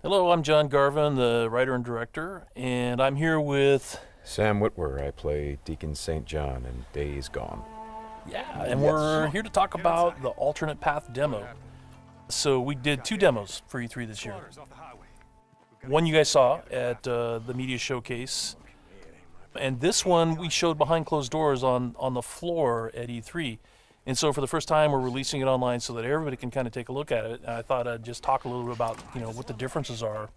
Hello, I'm John Garvin, the writer and director, and I'm here with... Sam Whitwer. I play Deacon St. John in Days Gone. Yeah, and we're here to talk about the alternate path demo. So we did 2 demos for E3 this year. One you guys saw at the media showcase, and this one we showed behind closed doors on the floor at E3. And so for the first time, we're releasing it online so that everybody can kind of take a look at it. And I thought I'd just talk a little bit about, what the differences are,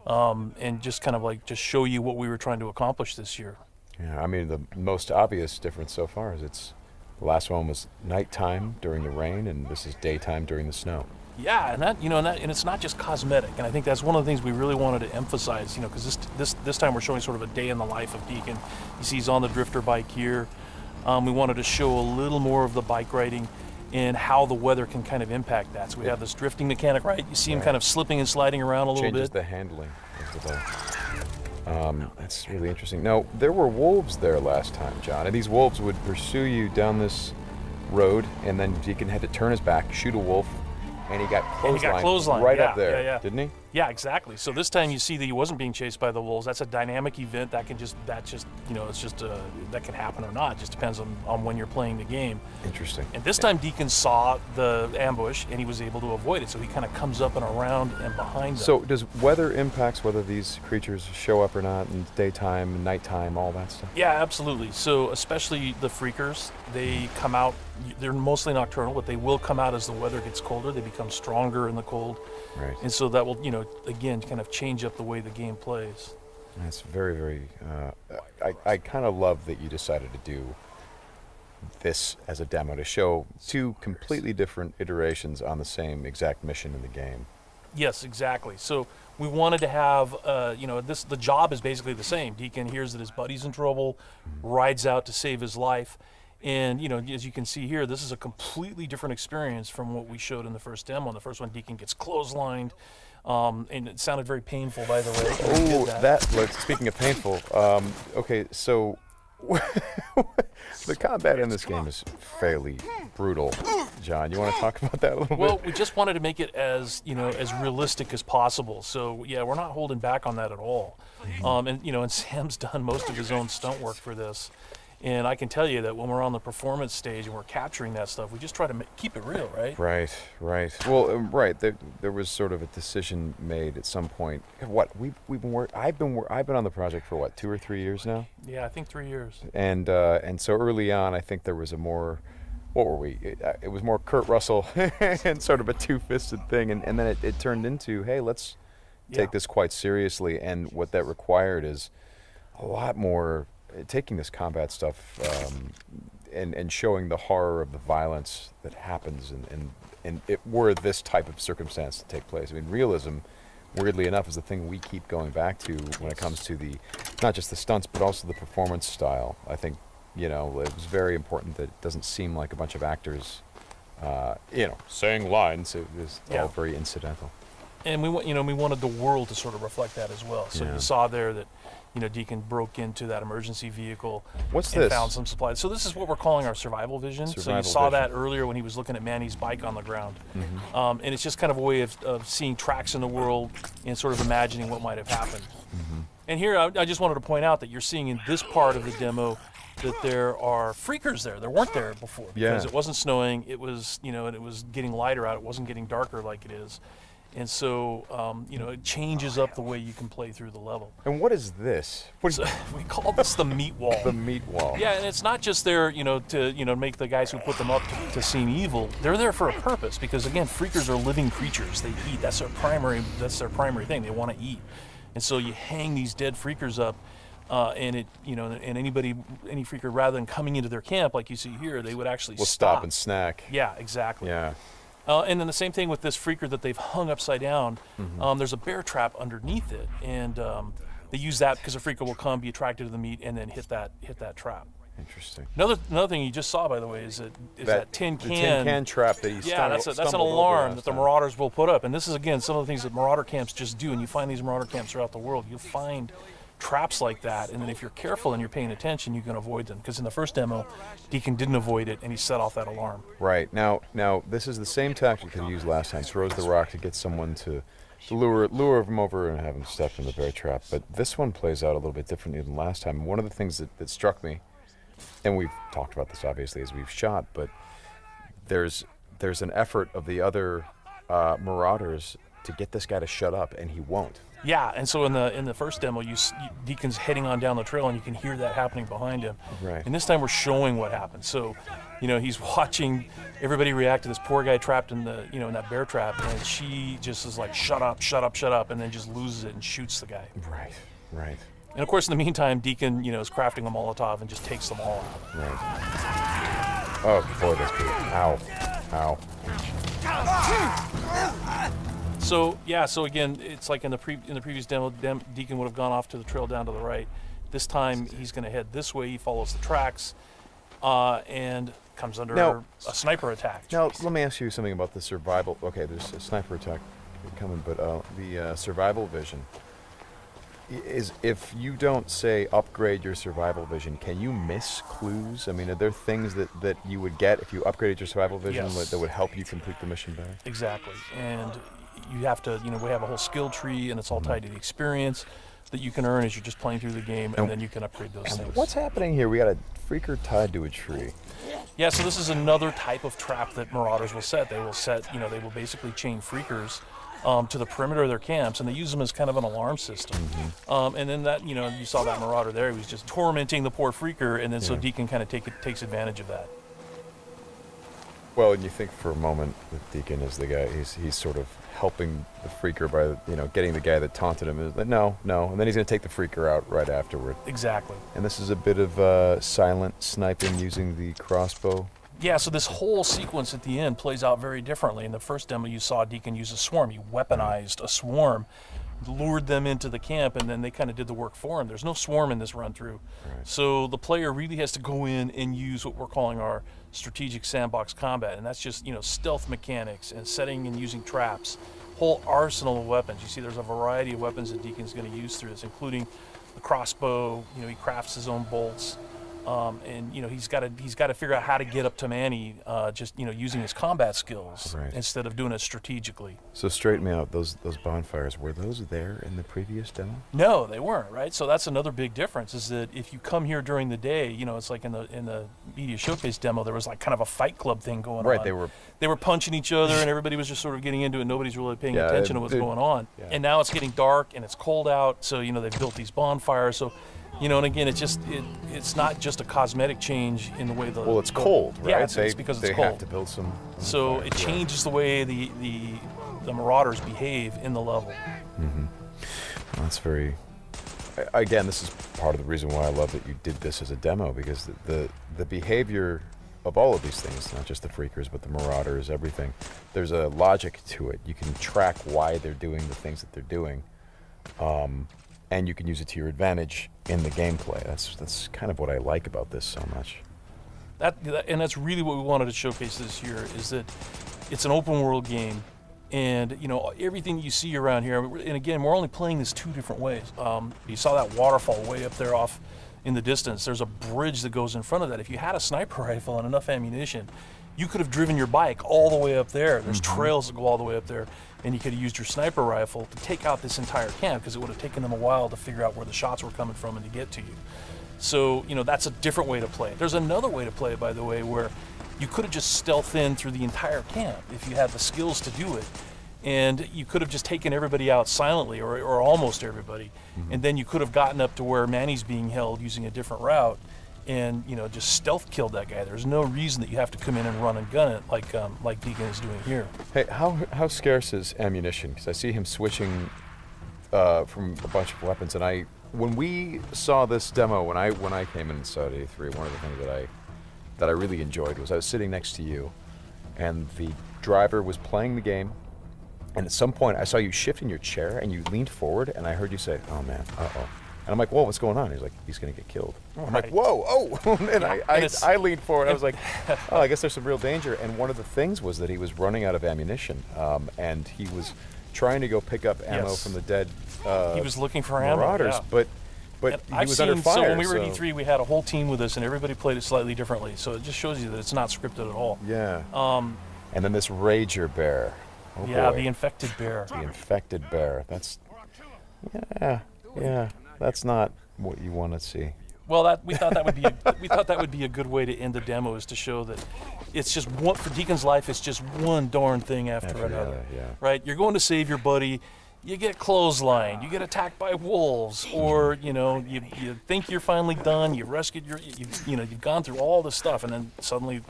and just kind of just show you what we were trying to accomplish this year. Yeah, I mean, the most obvious difference so far is the last one was nighttime during the rain, and this is daytime during the snow. Yeah, and it's not just cosmetic. And I think that's one of the things we really wanted to emphasize, because this time we're showing sort of a day in the life of Deacon. You see he's on the drifter bike here. We wanted to show a little more of the bike riding and how the weather can kind of impact that. So we have this drifting mechanic, right? You see him kind of slipping and sliding around a little bit. Changes the handling of the bike. That's really interesting. Now, there were wolves there last time, John, and these wolves would pursue you down this road, and then Deacon had to turn his back, shoot a wolf, and he got clotheslined right up there, didn't he? Yeah, exactly. So this time you see that he wasn't being chased by the wolves. That's a dynamic event that can that can happen or not. It just depends on when you're playing the game. Interesting. And this time Deacon saw the ambush and he was able to avoid it. So he kind of comes up and around and behind them. So does weather impacts whether these creatures show up or not in daytime and nighttime, all that stuff? Yeah, absolutely. So especially the freakers, they come out, they're mostly nocturnal, but they will come out as the weather gets colder. They become stronger in the cold. Right. And so that will, again, kind of change up the way the game plays. That's very, very, I kind of love that you decided to do this as a demo to show 2 completely different iterations on the same exact mission in the game. Yes, exactly. So we wanted to have, the job is basically the same. Deacon hears that his buddy's in trouble, rides out to save his life. And, as you can see here, this is a completely different experience from what we showed in the first demo. In the first one, Deacon gets clotheslined, and it sounded very painful, by the way. Oh, speaking of painful, okay, so the combat in this game is fairly brutal. John, you want to talk about that a little bit? Well, we just wanted to make it as realistic as possible. So, yeah, we're not holding back on that at all. And Sam's done most of his own stunt work for this. And I can tell you that when we're on the performance stage and we're capturing that stuff, we just try to keep it real, right? Right. Well, right. There was sort of a decision made at some point. I've been on the project for 2 or 3 years now. Yeah, I think 3 years. And so early on, I think there was a more, what were we? It was more Kurt Russell and sort of a two-fisted thing, and then it turned into, hey, let's take this quite seriously. And what that required is a lot more. Taking this combat stuff and showing the horror of the violence that happens and it were this type of circumstance to take place. I mean, realism, weirdly enough, is the thing we keep going back to when it comes to not just the stunts, but also the performance style. I think, it was very important that it doesn't seem like a bunch of actors, saying lines. It was all very incidental. And we wanted the world to sort of reflect that as well. So you saw there that, Deacon broke into that emergency vehicle and found some supplies. So this is what we're calling our survival vision. So you saw that earlier when he was looking at Manny's bike on the ground. Mm-hmm. And it's just kind of a way of seeing tracks in the world and sort of imagining what might have happened. Mm-hmm. And here I just wanted to point out that you're seeing in this part of the demo that there are freakers there. There weren't there before because it wasn't snowing. It was, and it was getting lighter out. It wasn't getting darker like it is. And so, it changes up the way you can play through the level. And what is this? We call this the meat wall. The meat wall. Yeah, and it's not just there, to make the guys who put them up to seem evil. They're there for a purpose because, again, freakers are living creatures. They eat. That's their primary thing. They want to eat. And so you hang these dead freakers up, and any freaker, rather than coming into their camp like you see here, they would actually stop and snack. Yeah, exactly. Yeah. And then the same thing with this freaker that they've hung upside down. Mm-hmm. There's a bear trap underneath it, and they use that because a freaker will come, be attracted to the meat, and then hit that trap. Interesting. Another thing you just saw, by the way, is that tin can. The tin can trap that he that's an alarm that the marauders will put up. And this is, again, some of the things that marauder camps just do. And you find these marauder camps throughout the world. You'll find traps like that, and then if you're careful and you're paying attention, you can avoid them. Because in the first demo, Deacon didn't avoid it, and he set off that alarm. Right. Now this is the same tactic that he used last time. Throws the rock to get someone to lure him over and have him step in the bear trap. But this one plays out a little bit differently than last time. One of the things that struck me, and we've talked about this obviously as we've shot, but there's an effort of the other marauders to get this guy to shut up, and he won't. Yeah, and so in the first demo, Deacon's heading on down the trail, and you can hear that happening behind him. Right. And this time we're showing what happened. So, he's watching everybody react to this poor guy trapped in the in that bear trap, and she just is like, shut up, shut up, shut up, and then just loses it and shoots the guy. Right. And of course, in the meantime, Deacon is crafting a Molotov and just takes them all out. Right. Oh boy, that's good. Ow. So again, it's like in the previous demo, Deacon would have gone off to the trail down to the right. This time he's going to head this way. He follows the tracks, and comes under a sniper attack. Now let me ask you something about the survival. Okay, there's a sniper attack coming, but the survival vision is, if you don't say upgrade your survival vision, can you miss clues? I mean, are there things that you would get if you upgraded your survival vision that would help you complete the mission better? Exactly, and you have to, we have a whole skill tree, and it's all tied to the experience that you can earn as you're just playing through the game, and then you can upgrade those things. What's happening here? We got a freaker tied to a tree. Yeah, so this is another type of trap that marauders will set. They will they will basically chain freakers to the perimeter of their camps, and they use them as kind of an alarm system. And then that, you saw that marauder there. He was just tormenting the poor freaker, and then so Deacon kind of takes advantage of that. Well, and you think for a moment that Deacon is the guy. He's sort of helping the freaker by getting the guy that taunted him. Like, no, and then he's going to take the freaker out right afterward. Exactly. And this is a bit of silent sniping using the crossbow. Yeah, so this whole sequence at the end plays out very differently. In the first demo, you saw Deacon use a swarm. He weaponized a swarm, lured them into the camp, and then they kind of did the work for him. There's no swarm in this run-through. Right. So the player really has to go in and use what we're calling our strategic sandbox combat, and that's just, stealth mechanics and setting and using traps, whole arsenal of weapons. You see there's a variety of weapons that Deacon's going to use through this, including the crossbow. He crafts his own bolts. And he's got to figure out how to get up to Manny, just using his combat skills instead of doing it strategically. So straighten me out. Those bonfires, were those there in the previous demo? No, they weren't. Right. So that's another big difference. Is that if you come here during the day, it's like in the media showcase demo, there was like kind of a fight club thing going on. Right. They were punching each other, and everybody was just sort of getting into it. Nobody's really paying attention to what's going on. Yeah. And now it's getting dark and it's cold out. So they've built these bonfires. So. And again, it's not just a cosmetic change in the way the... Well, it's cold, right? Yeah, it's because it's cold. They have to build some... So it changes the way the marauders behave in the level. Mm-hmm. Well, that's very... Again, this is part of the reason why I love that you did this as a demo, because the behavior of all of these things, not just the freakers, but the marauders, everything, there's a logic to it. You can track why they're doing the things that they're doing. And you can use it to your advantage in the gameplay. That's kind of what I like about this so much. And that's really what we wanted to showcase this year, is that it's an open world game, and everything you see around here. And again, we're only playing this two different ways. You saw that waterfall way up there off in the distance. There's a bridge that goes in front of that. If you had a sniper rifle and enough ammunition, you could have driven your bike all the way up there. There's trails that go all the way up there, and you could have used your sniper rifle to take out this entire camp, because it would have taken them a while to figure out where the shots were coming from and to get to you. So, that's a different way to play it. There's another way to play it, by the way, where you could have just stealthed in through the entire camp if you had the skills to do it. And you could have just taken everybody out silently, or almost everybody, and then you could have gotten up to where Manny's being held using a different route, and just stealth killed that guy. There's no reason that you have to come in and run and gun it like Deacon is doing here. Hey, how scarce is ammunition? Because I see him switching from a bunch of weapons, and when we saw this demo, when I came in Saudi 83, one of the things that I really enjoyed was I was sitting next to you, and the driver was playing the game, and at some point I saw you shift in your chair and you leaned forward, and I heard you say, "Oh man, uh-oh." And I'm like, whoa, what's going on? He's like, he's going to get killed. I'm like, whoa, oh. And I leaned forward. I was like, oh, I guess there's some real danger. And one of the things was that he was running out of ammunition. And he was trying to go pick up ammo from the dead he was looking for marauders. ammo, But but he I've was seen, under fire. So when we were at E3, we had a whole team with us, and everybody played it slightly differently. So it just shows you that it's not scripted at all. Yeah. And then this Rager bear. Oh yeah, boy. the infected bear. The infected bear. That's, yeah. That's not what you want to see. Well, we thought that would be a good way to end the demo, is to show that it's just one, for Deacon's life. It's just one darn thing after another. Yeah. Right? You're going to save your buddy. You get clotheslined. You get attacked by wolves, or you think you're finally done. You rescued you've gone through all this stuff, and then suddenly,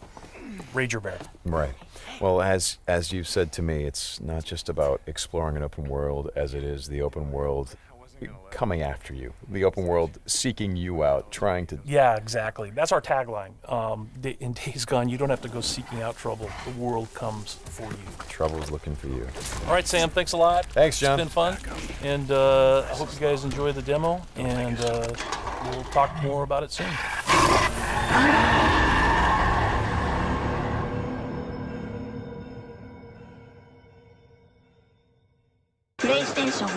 Rager bear. Right. Well, as you've said to me, it's not just about exploring an open world, as it is the open world coming after you, the open world seeking you out, trying to... Yeah, exactly. That's our tagline. In Days Gone, you don't have to go seeking out trouble. The world comes for you. Trouble's looking for you. All right, Sam, thanks a lot. Thanks, John. It's been fun. And I hope you guys enjoy the demo, and we'll talk more about it soon. PlayStation